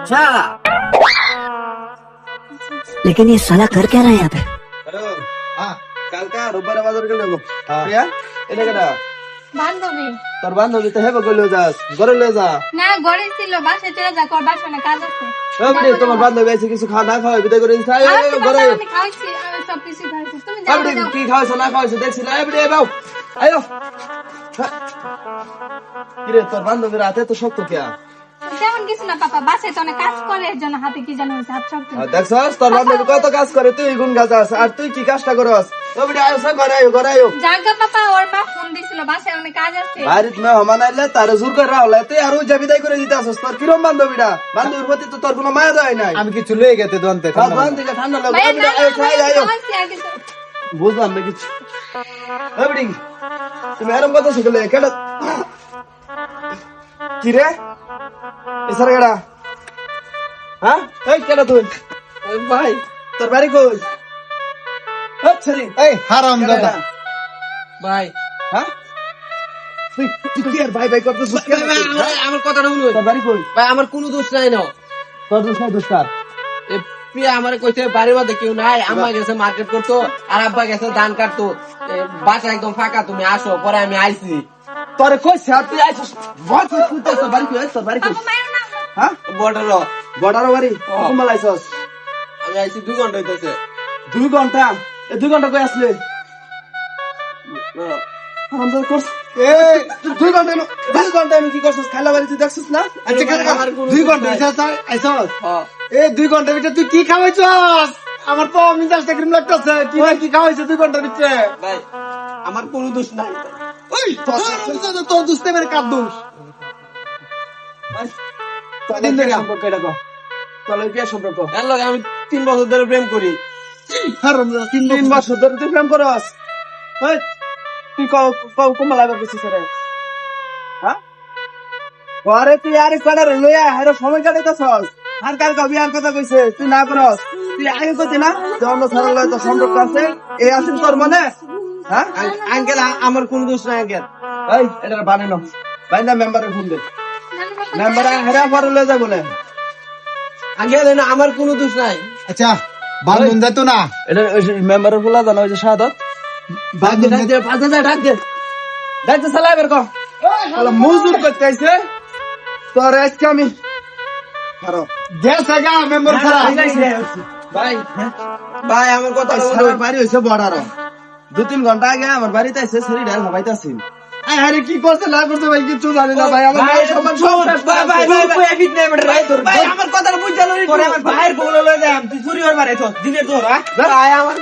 अच्छा लेकिन ये साला कर क्या रहा है यहाँ पे? কালকা রোববার বাজার গেল প্রিয়া এটা কেডা বান্ধবী তোর বান্ধবী তো হেবে কইলো যাস ঘরে লয়ে যা না ঘরে ছিল বাসায় চলে যা কর বাসা না কাজ আছে এবারে তোমার বান্ধবী আছে কিছু খাওয়া না খাওয়া বিদায় করে দিছ ঘরে আমি খাইছি আমি সব কিছু খাইছি তুমি যাও এবারে যাও। কি খাওয়াছ না খাওয়াছ দেখছি না এবারে বাউ আয়ো কিরে তোর বান্ধবীর হাতে তো শক্ত কে তেমন কিছু না পাপা বাসায় তো অনেক কাজ করে এর জন্য হাতে কি জানো হয়েছে হাত শক্ত দেখছস তোর বান্ধবী কত কাজ করে তুই গুণ গাছাস আর তুই কি কাজটা করস এবারে আয়ো সব ঘরে আয়ো জাগা পাপা ওর মা ফোন দিছিল বাসায় অনেক কাজ আছে বাড়িত না হমান আইলে তার জোর করে রাহলে তুই আর ওই যা বিদায় করে দিতে আসস তোর কিরম বান্ধবীরা বান্ধবীর প্রতি তো তোর কোনো মায়া যায় নাই আমি কিছু লয়ে গেতে দন্তে ভগবান থেকে ঠান্ডা লাগবে ভাই, না, আয়ো খাই আয়ো খাইছি আগে তো। বুঝলাম না কিছু এবারে তুমি এরকম কথা শিখলে কেডা কি রে এসার কেডা হ্যাঁ এই কেডা তুই ওই ভাই তোর বাড়ি কই আচ্ছা রে এই হারাম দাদা ভাই হ্যাঁ তুই কি আর ভাই ভাই করতেছিস আমার কথাটা শুনুন তোর বাড়ি কই ভাই আমার কোনো দোষ নাই না তোর দোষ নাই দোষ কার এ প্রিয়া আমার কইতে বাড়ির মধ্যে কেউ নাই আম্মা গেছে মার্কেট করতো আর আব্বা গেছে ধান কাটতো বাসা একদম ফাঁকা তুমি আসো পরে আমি আইছি তোরে কইছে আর তুই আইছিস বহুত তুই তোর বাড়ি কই তোর বাড়ি কই পাপা মারো না হ্যাঁ বর্ডার বড়ার বাড়ি কুমাল আইছস আমি আইছি 2 ঘন্টা হইতেছে 2 ঘন্টা এ 2 ঘন্টা কই আসলে আমাদের কোর্স এই 2 ঘন্টা 2 ঘন্টা আমি কি করছস খাইলা বাড়ি তুই দেখছস না আচ্ছা আমার কোনো 2 ঘন্টা নাই। আইছস হ্যাঁ। এই 2 ঘন্টার ভিতরে তুই কি খাওয়াইছস আমার তো মিজাজটা কিরম লাগতেছে কি না কি খাওয়াইছ 2 ঘন্টার ভিতরে ভাই আমার কোনো দোষ নাই ওই তোর দুস্তে মেরে কার দোষ কদিন ধরে সম্পর্ক এটা কো তোর কি সম্পর্ক এর লগে আমি 3 বছর ধরে প্রেম করি হারাম দাদা 3 বছর ধরে তুই প্রেম করস এই তুই কুমাল আইবার কইছিস রে হ্যাঁ ঘরে তুই আর কড়ার লইয়া হেরো সময় কাটাইতাছস আর কাল কবি আর কথা কইছে তুই না করস তুই আগে কইতে না যে অন্য ছাড়া লয় তো সম্পর্ক আছে এই আসিল তোর মনে হ্যাঁ আঙ্কেল আমার কোনো দোষ নাই আঙ্কেল এই এটা বানানো বাইনা মেম্বারে ফোন দে জানো পাপা মেম্বারে হেরা পরে লয়ে যায় বলে আঙ্কেল না আমার কোনো দোষ নাই আচ্ছা বান্ধন দে তো না এটা মেম্বারের ফুলা জানো ওই যে শাহাদত বান্ধন ডাক দে 5000 ডাক দে ডাক দে সালা বের কর শালা মজদুর করতে আইছে তোর আজকে আমি হারো গেছে গা মেম্বার ছাড়া ভাই ভাই আমার কথা শালার বাড়ি হইছে বড়ারো 2-3 ঘন্টা আগে আমার বাড়িতে আইছে শরীর আর হবাইতাছি আরে কি করছে না করছে ভাই কিছু জানি না ভাই আমার ভাই সমান সব ভাই ভাই ভাই এবিট নাই বেটা ভাই আমার কথাটা বুঝা লরি তোরে আমার ভাইয়ের বলে লয়ে যাম তুই চুরি হবার আইছ দিনে তোর ভাই আমার